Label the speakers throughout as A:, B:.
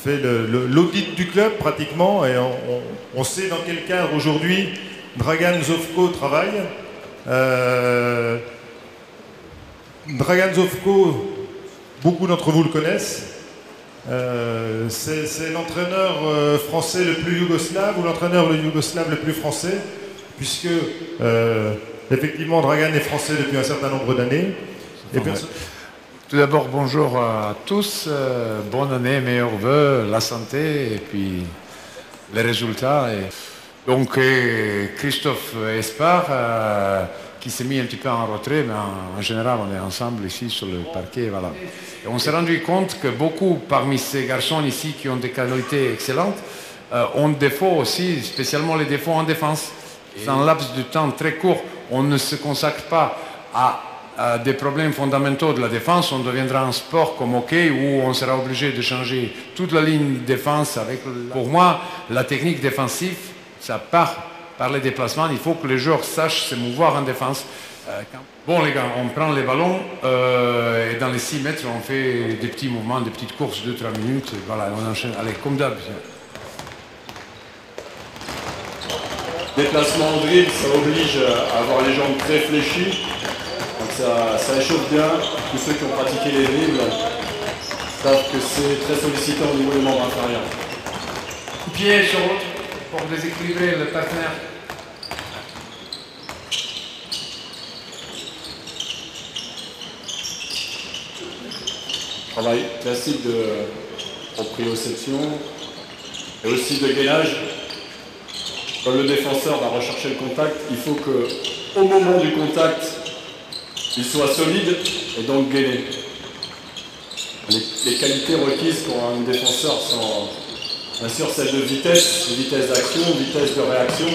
A: fait l'audit du club pratiquement et on sait dans quel cadre aujourd'hui Dragan Zovko travaille. Dragan Zovko, beaucoup d'entre vous le connaissent. C'est l'entraîneur français le plus yougoslave ou l'entraîneur yougoslave le plus français, puisque effectivement Dragan est français depuis un certain nombre d'années.
B: Tout d'abord, bonjour à tous, bonne année, meilleurs vœux, la santé et puis les résultats. Donc Christophe Espard, qui s'est mis un petit peu en retrait, mais en général on est ensemble ici sur le parquet. Voilà. Et on s'est rendu compte que beaucoup parmi ces garçons ici qui ont des qualités excellentes ont des défauts aussi, spécialement les défauts en défense. Dans un laps de temps très court, on ne se consacre pas à des problèmes fondamentaux de la défense, on deviendra un sport comme hockey où on sera obligé de changer toute la ligne de défense. Pour moi, la technique défensive, ça part par les déplacements. Il faut que les joueurs sachent se mouvoir en défense. Bon les gars, on prend les ballons et dans les 6 mètres, on fait des petits mouvements, des petites courses, 2-3 minutes. Voilà, on enchaîne. Allez, comme d'hab.
C: Déplacement en dribble, ça oblige à avoir les jambes très fléchies. Donc ça échauffe bien. Tous ceux qui ont pratiqué les dribbles savent que c'est très sollicitant au niveau des membres inférieurs.
B: Pied sur l'autre pour déséquilibrer le partenaire.
C: Travail classique de proprioception et aussi de gainage. Quand le défenseur va rechercher le contact, il faut qu'au moment du contact, il soit solide et donc gainé. Les qualités requises pour un défenseur sont bien sûr celles de vitesse d'action, vitesse de réaction.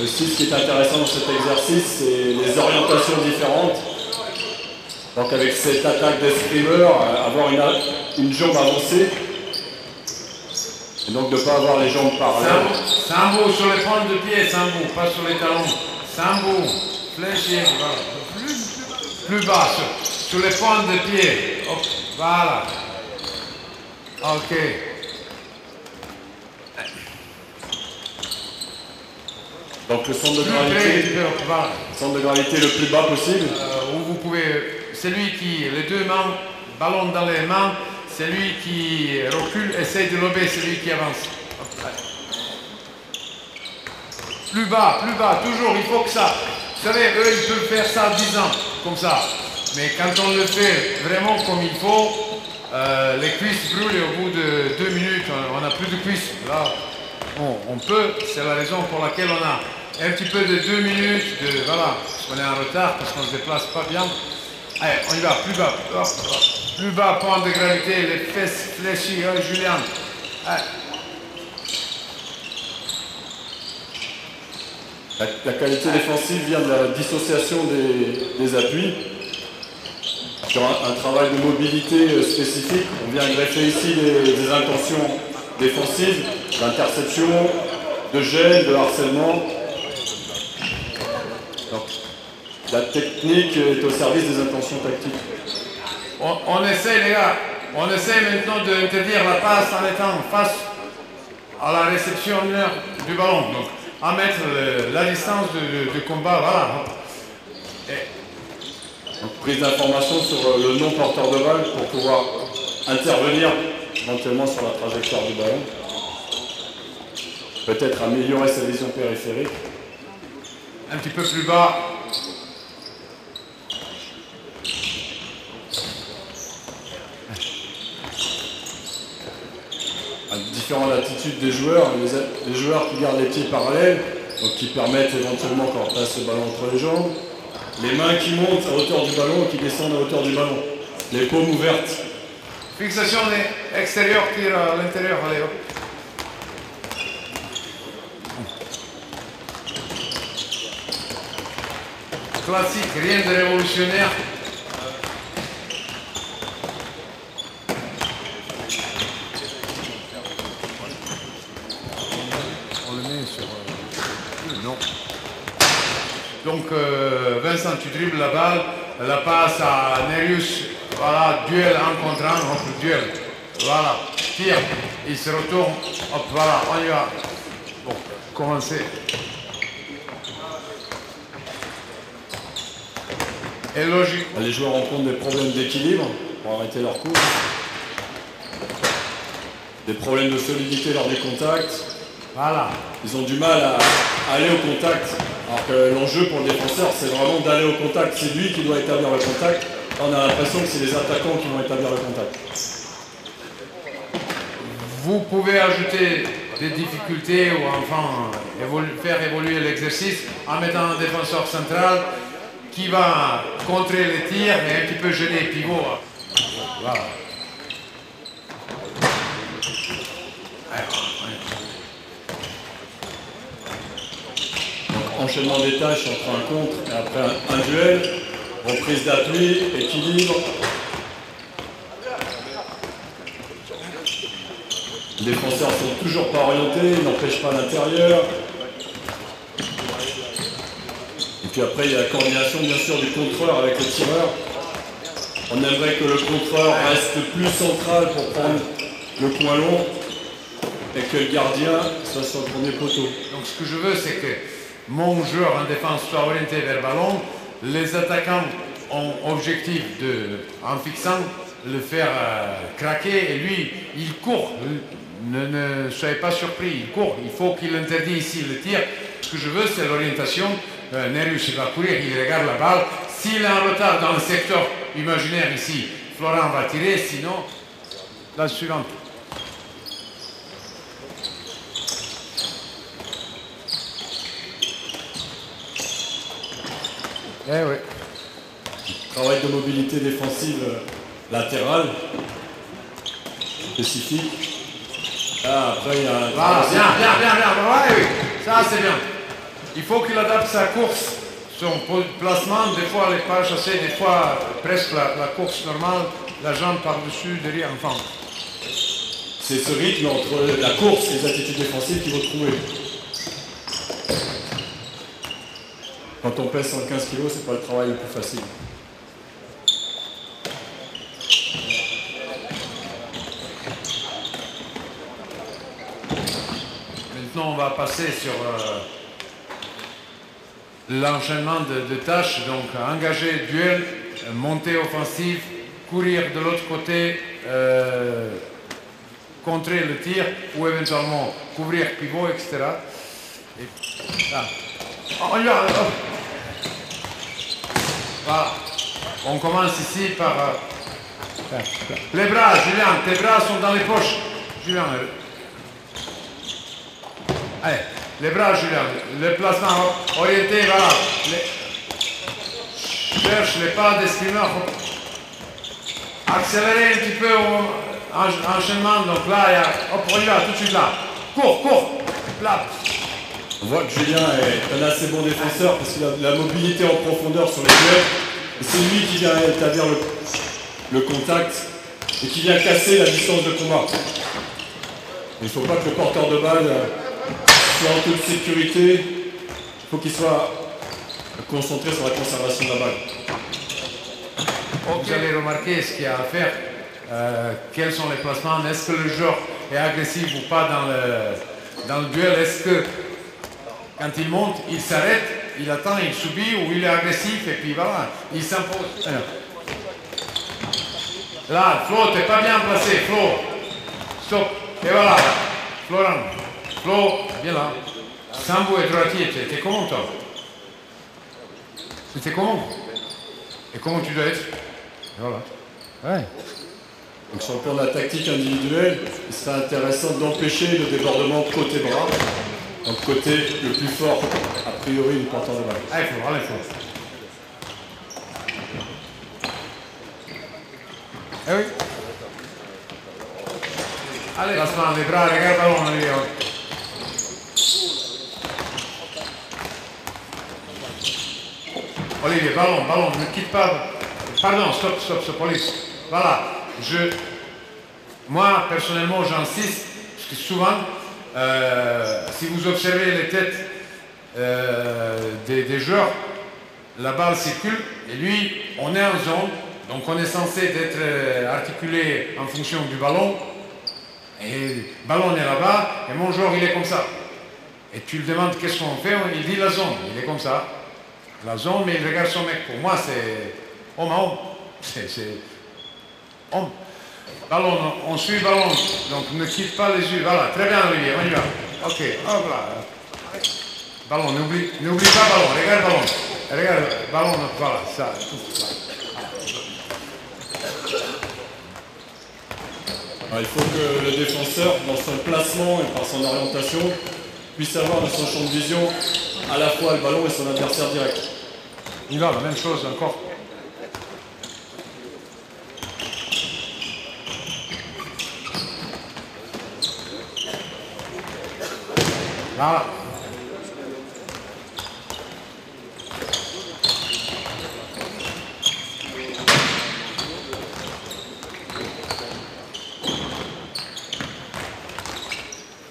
C: Aussi, ce qui est intéressant dans cet exercice, c'est les orientations différentes. Donc avec cette attaque d'escrimer, avoir une jambe avancée. Et donc de ne pas avoir les jambes parallèles.
B: Sambo sur les pointes de pied, Sambo, pas sur les talons. Sambo, fléchir, voilà. Plus bas, sur les pointes de pied. Hop, voilà. Ok.
C: Donc le centre de gravité le plus bas possible.
B: Où vous pouvez, c'est lui qui, les deux mains, ballon dans les mains, c'est lui qui recule, essaye de lober, c'est lui qui avance. Plus bas, toujours, il faut que ça. Vous savez, eux, ils peuvent faire ça 10 ans, comme ça. Mais quand on le fait vraiment comme il faut, les cuisses brûlent et au bout de 2 minutes, on n'a plus de cuisses. Là, on peut, c'est la raison pour laquelle on a un petit peu de 2 minutes, voilà, parce qu'on est en retard, parce qu'on ne se déplace pas bien. Allez, on y va, plus bas. Hop, hop. Plus bas, point de gravité, les fesses fléchies, Julien. Allez.
C: La qualité défensive vient de la dissociation des appuis. Sur un travail de mobilité spécifique, on vient greffer ici des intentions défensives, d'interception, de gêne, de harcèlement. Donc, la technique est au service des intentions tactiques.
B: On essaie, les gars, on essaie maintenant d'interdire la passe en étant face à la réception du ballon. Donc, à mettre la distance de combat, voilà.
C: Donc, prise d'information sur le non-porteur de balle pour pouvoir intervenir éventuellement sur la trajectoire du ballon. Peut-être améliorer sa vision périphérique.
B: Un petit peu plus bas.
C: À différentes attitudes des joueurs, les joueurs qui gardent les pieds parallèles, donc qui permettent éventuellement quand on passe le ballon entre les jambes, les mains qui montent à hauteur du ballon et qui descendent à hauteur du ballon, les paumes ouvertes.
B: Fixation extérieure, tir à l'intérieur, allez hop. Classique, rien de révolutionnaire. On le met sur... non. Donc Vincent, tu dribbles la balle, la passe à Nerius, voilà, duel en contre un, duel. voilà, tire, il se retourne, hop, voilà, on y va. Bon, commencez. Et logique.
C: Les joueurs rencontrent des problèmes d'équilibre pour arrêter leur course. Des problèmes de solidité lors des contacts.
B: Voilà.
C: Ils ont du mal à aller au contact. Alors que l'enjeu pour le défenseur, c'est vraiment d'aller au contact. C'est lui qui doit établir le contact. Là, on a l'impression que c'est les attaquants qui vont établir le contact.
B: Vous pouvez ajouter des difficultés ou enfin faire évoluer l'exercice en mettant un défenseur central qui va contrer les tirs et un petit peu gêner les pivots. Voilà.
C: Donc, enchaînement des tâches entre un contre et après un duel. Reprise d'appui, équilibre. Les défenseurs sont toujours pas orientés, ils n'empêchent pas l'intérieur. Et puis après, il y a la coordination bien sûr du contreur avec le tireur. On aimerait que le contreur reste plus central pour prendre le coin long et que le gardien soit sur le premier poteau.
B: Donc ce que je veux, c'est que mon joueur en défense soit orienté vers le ballon. Les attaquants ont objectif en fixant, le faire craquer et lui, il court. Ne soyez pas surpris, il court. Il faut qu'il interdise ici le tir. Ce que je veux, c'est l'orientation. Nerius, il va courir, il regarde la balle. S'il est en retard dans le secteur imaginaire ici, Florent va tirer, sinon, la suivante. Eh oui.
C: Travail de mobilité défensive latérale, spécifique. Là, après, il y a un...
B: Voilà, bien. Ouais, oui, ça c'est bien. Il faut qu'il adapte sa course, son placement. Des fois, les pas chassés, des fois, presque la course normale, la jambe par-dessus, derrière, enfin.
C: C'est ce rythme entre la course et les attitudes défensives qu'il faut trouver. Quand on pèse 115 kg, c'est pas le travail le plus facile.
B: Maintenant, on va passer sur l'enchaînement de tâches. Donc, engager, duel, montée offensive, courir de l'autre côté, contrer le tir ou éventuellement couvrir pivot, etc. Et, là. On y va. Voilà. On commence ici par les bras, Julien. Tes bras sont dans les poches. Julien. Allez, les bras, Julien. Le placement orienté, voilà. Cherche les pas d'escrimeur. Accélérer un petit peu enchaînement. Donc là, il y a. Hop, on y va, tout de suite là. Cours. Là.
C: On voit que Julien est un assez bon défenseur parce qu'il a de la mobilité en profondeur sur les duels. Et c'est lui qui vient établir le contact et qui vient casser la distance de combat. Il ne faut pas que le porteur de balle soit en toute sécurité. Il faut qu'il soit concentré sur la conservation de la balle.
B: Vous allez remarquer ce qu'il y a à faire. Quels sont les placements? Est-ce que le joueur est agressif ou pas dans le duel? Est-ce que quand il monte, il s'arrête, il attend, il subit ou il est agressif et puis voilà, il s'impose. Là, Flo, t'es pas bien placé, Flo. Stop. Et voilà, Florent. Flo, viens là. Sambo et droitier, t'es comment toi? C'était comment? Et comment tu dois être? Et voilà. Ouais.
C: Donc sur le plan de la tactique individuelle, il serait intéressant d'empêcher le débordement côté bras. Donc côté le plus fort, a priori, du porteur de balle.
B: Allez, Flo. Eh oui. Allez, placement des bras, regarde le ballon, Olivier. Olivier, ballon, ne quitte pas. Pardon, stop, police. Voilà, moi, personnellement, j'insiste, parce que souvent, si vous observez les têtes des joueurs, la balle circule et lui, on est en zone, donc on est censé être articulé en fonction du ballon. Et le ballon est là-bas, et mon joueur, il est comme ça. Et tu lui demandes qu'est-ce qu'on fait, il dit la zone, il est comme ça. La zone, mais il regarde son mec. Pour moi, c'est homme à homme. C'est homme. Ballon, on suit le ballon, donc ne quitte pas les yeux. Voilà, très bien Olivier, on y va. Ok, hop là. Ballon, n'oublie pas ballon, regarde ballon. Regarde ballon, voilà, ça.
C: Alors, il faut que le défenseur, dans son placement et par son orientation, puisse avoir dans son champ de vision à la fois le ballon et son adversaire direct.
B: Il va, la même chose encore. Voilà.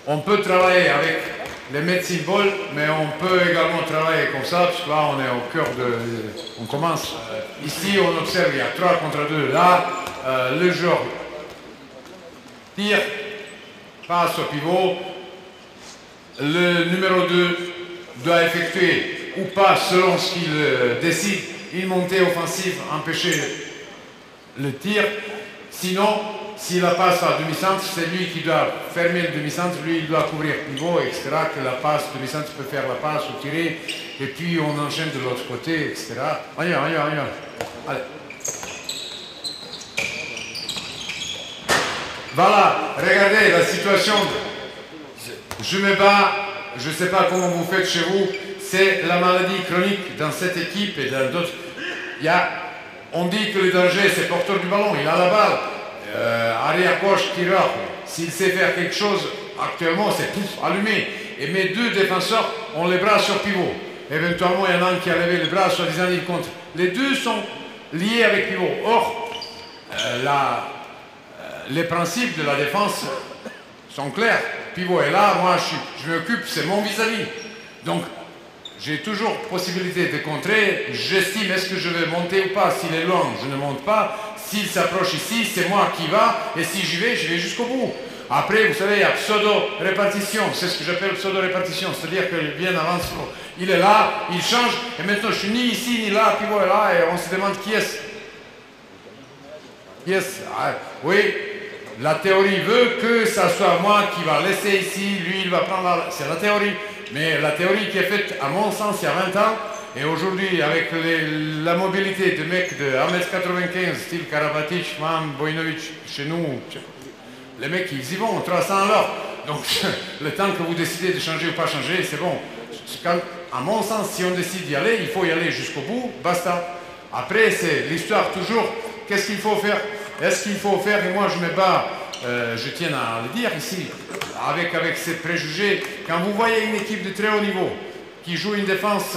B: On peut travailler avec les mètres symboles, mais on peut également travailler comme ça, parce que là on est au cœur de... On commence. Ici on observe, il y a 3 contre 2. Là, le joueur tire, passe au pivot. Le numéro 2 doit effectuer ou pas, selon ce qu'il décide, une montée offensive, empêcher le tir. Sinon, s'il la passe à demi-centre, c'est lui qui doit fermer le demi-centre, lui il doit couvrir pivot, etc. Que la passe demi-centre peut faire la passe ou tirer, et puis on enchaîne de l'autre côté, etc. On y va. Allez. Voilà, regardez la situation. Je me bats, je ne sais pas comment vous faites chez vous, c'est la maladie chronique dans cette équipe et dans d'autres. On dit que le danger c'est porteur du ballon, il a la balle. Arrière gauche, tireur. S'il sait faire quelque chose, actuellement c'est pouf, allumé. Et mes 2 défenseurs ont les bras sur pivot. Éventuellement, il y en a un qui a levé les bras, soi-disant il compte. Les 2 sont liés avec pivot. Or, les principes de la défense sont clairs. Pivot est là, moi je m'occupe, c'est mon vis-à-vis. Donc, j'ai toujours possibilité de contrer. J'estime est-ce que je vais monter ou pas. S'il est loin, je ne monte pas. S'il s'approche ici, c'est moi qui va. Et si j'y vais jusqu'au bout. Après, vous savez, il y a pseudo-répartition. C'est ce que j'appelle pseudo-répartition. C'est-à-dire qu'il vient avance. Il est là, il change. Et maintenant, je suis ni ici, ni là. Pivot est là. Et on se demande qui est-ce. Qui est-ce? Oui. La théorie veut que ça soit moi qui va laisser ici, lui il va prendre la... C'est la théorie. Mais la théorie qui est faite, à mon sens, il y a 20 ans, et aujourd'hui, avec la mobilité de mecs de 1m95, style Karabatic, Mam, Bojinovic, chez nous, les mecs, ils y vont, 300 à l'heure. Donc, le temps que vous décidez de changer ou pas changer, c'est bon. À mon sens, si on décide d'y aller, il faut y aller jusqu'au bout, basta. Après, c'est l'histoire toujours, qu'est-ce qu'il faut faire? Est-ce qu'il faut faire, et moi je me bats, je tiens à le dire ici, avec ces préjugés, quand vous voyez une équipe de très haut niveau, qui joue une défense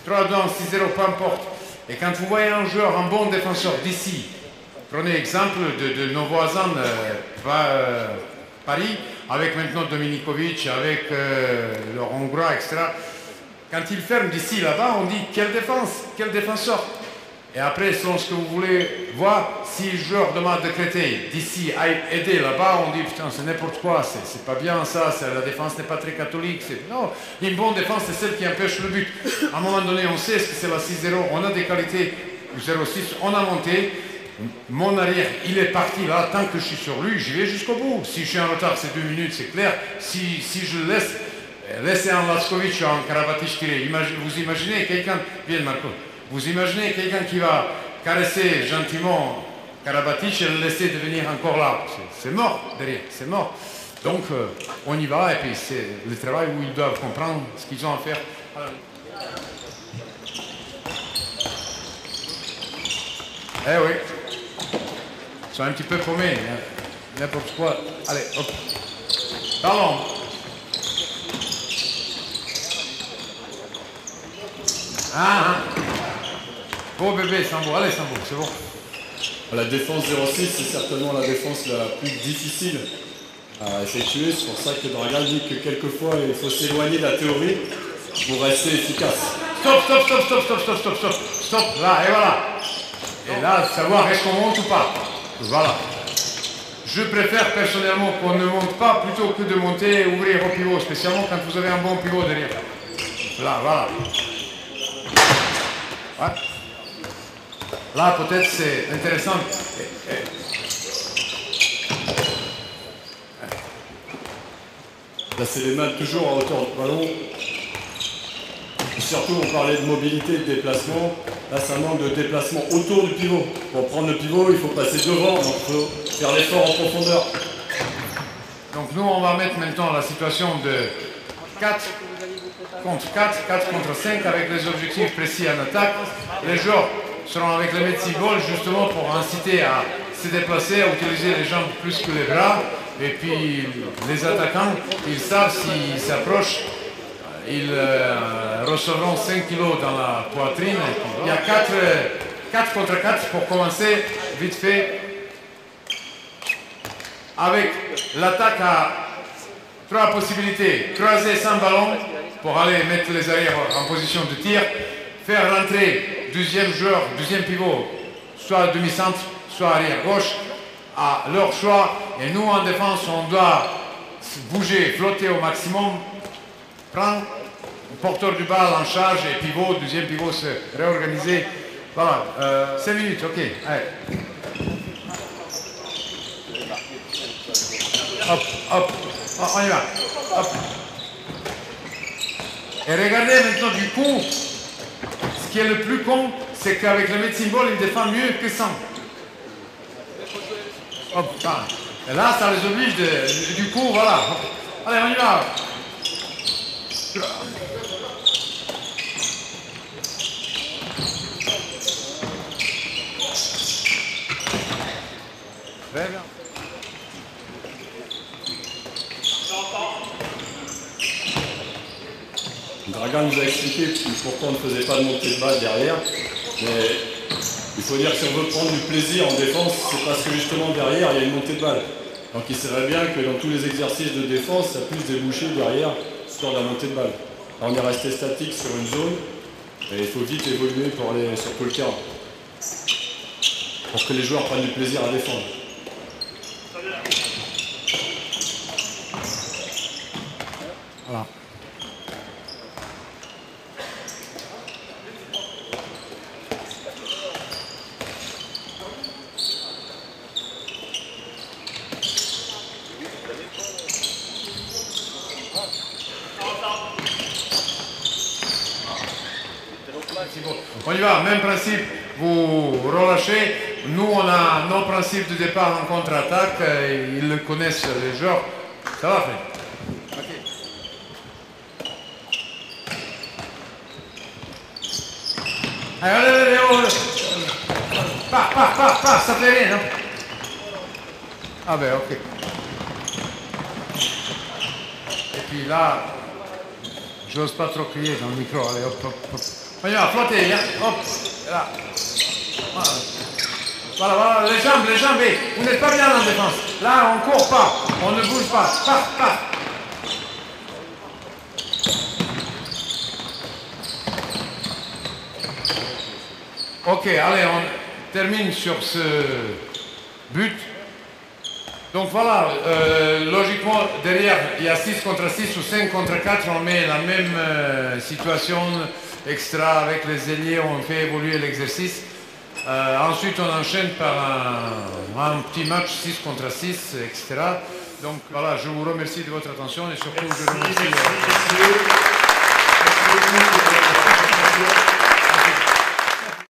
B: 3-2, 6-0, peu importe, et quand vous voyez un joueur, un bon défenseur d'ici, prenez exemple de nos voisins, Paris, avec maintenant Dominikovic, avec le Hongrois, etc. Quand il ferme d'ici là-bas, on dit quelle défense, quel défenseur. Et après, selon ce que vous voulez voir, si le joueur demande de Créteil d'ici à aider là-bas, on dit putain, c'est n'importe quoi, c'est pas bien ça, la défense n'est pas très catholique. Non, une bonne défense, c'est celle qui empêche le but. À un moment donné, on sait ce que c'est la 6-0, on a des qualités 0-6, on a monté. Mon arrière, il est parti là, tant que je suis sur lui, j'y vais jusqu'au bout. Si je suis en retard, c'est 2 minutes, c'est clair. Si je le laisse, laissez un Laskovic ou un Karabatic tirer. Vous imaginez quelqu'un, viens Marco, vous imaginez quelqu'un qui va caresser gentiment Karabatic et le laisser devenir encore là. C'est mort derrière, c'est mort. Donc on y va et puis c'est le travail où ils doivent comprendre ce qu'ils ont à faire. Eh oui, ils sont un petit peu paumés, hein. N'importe quoi. Allez, hop. Ballon. Beau bébé, Sambo. Allez, Sambo, c'est bon.
C: La défense 0-6, c'est certainement la défense la plus difficile à effectuer. C'est pour ça que Dragan dit que quelquefois, il faut s'éloigner de la théorie pour rester efficace.
B: Stop, là, et voilà. Et là, savoir est-ce qu'on monte ou pas. Voilà. Je préfère personnellement qu'on ne monte pas plutôt que de monter et ouvrir au pivot, spécialement quand vous avez un bon pivot derrière. Là, voilà. Ouais. Là, peut-être c'est intéressant.
C: Là, c'est les mains toujours à hauteur du ballon. Et surtout, on parlait de mobilité, de déplacement. Là, ça manque de déplacement autour du pivot. Pour prendre le pivot, il faut passer devant, donc il faut faire l'effort en profondeur.
B: Donc nous, on va mettre maintenant la situation de 4 contre 4, 4 contre 5, avec les objectifs précis en attaque. Les joueurs seront avec le medicine ball justement pour inciter à se déplacer, à utiliser les jambes plus que les bras. Et puis les attaquants, ils savent s'ils s'approchent, ils recevront 5 kilos dans la poitrine. Il y a 4 contre 4 pour commencer, vite fait, avec l'attaque à 3 possibilités. Croiser sans ballon pour aller mettre les arrières en position de tir, faire rentrer deuxième joueur, deuxième pivot, soit demi-centre, soit arrière gauche, à leur choix. Et nous, en défense, on doit bouger, flotter au maximum, prendre le porteur du balle en charge et pivot, deuxième pivot se réorganiser. Voilà, 5 minutes, ok. Allez. Hop, hop, on y va. Hop. Et regardez maintenant du coup, ce qui est le plus con, c'est qu'avec le medicine ball, il défend mieux que sans. Hop, ça. Et là, ça les oblige de... Du coup, voilà. Allez, on y va. Très bien.
C: Dragan nous a expliqué pourquoi on ne faisait pas de montée de balle derrière. Mais il faut dire que si on veut prendre du plaisir en défense, c'est parce que justement derrière, il y a une montée de balle. Donc il serait bien que dans tous les exercices de défense, ça puisse déboucher derrière sur la montée de balle. Là, on est resté statique sur une zone et il faut vite évoluer pour aller sur tout le terrain. Pour que les joueurs prennent du plaisir à défendre.
B: Voilà. On y va, même principe, vous relâchez. Nous, on a nos principes de départ en contre-attaque, ils le connaissent les joueurs. Ça va, Fred? Ok. Allez, pas, ça fait rien, non? Ah ben, ok. Et puis là, j'ose pas trop crier dans le micro, allez, hop, hop, hop. On y va, flottez, hein, hop, là. Voilà, les jambes, et vous n'êtes pas bien en défense. Là, on ne court pas, on ne bouge pas, pas. Ok, allez, on termine sur ce but. Donc voilà, logiquement, derrière, il y a 6 contre 6 ou 5 contre 4, on met la même situation extra avec les ailiers, on fait évoluer l'exercice. Ensuite, on enchaîne par un petit match 6 contre 6, etc. Donc voilà, je vous remercie de votre attention et surtout je remercie...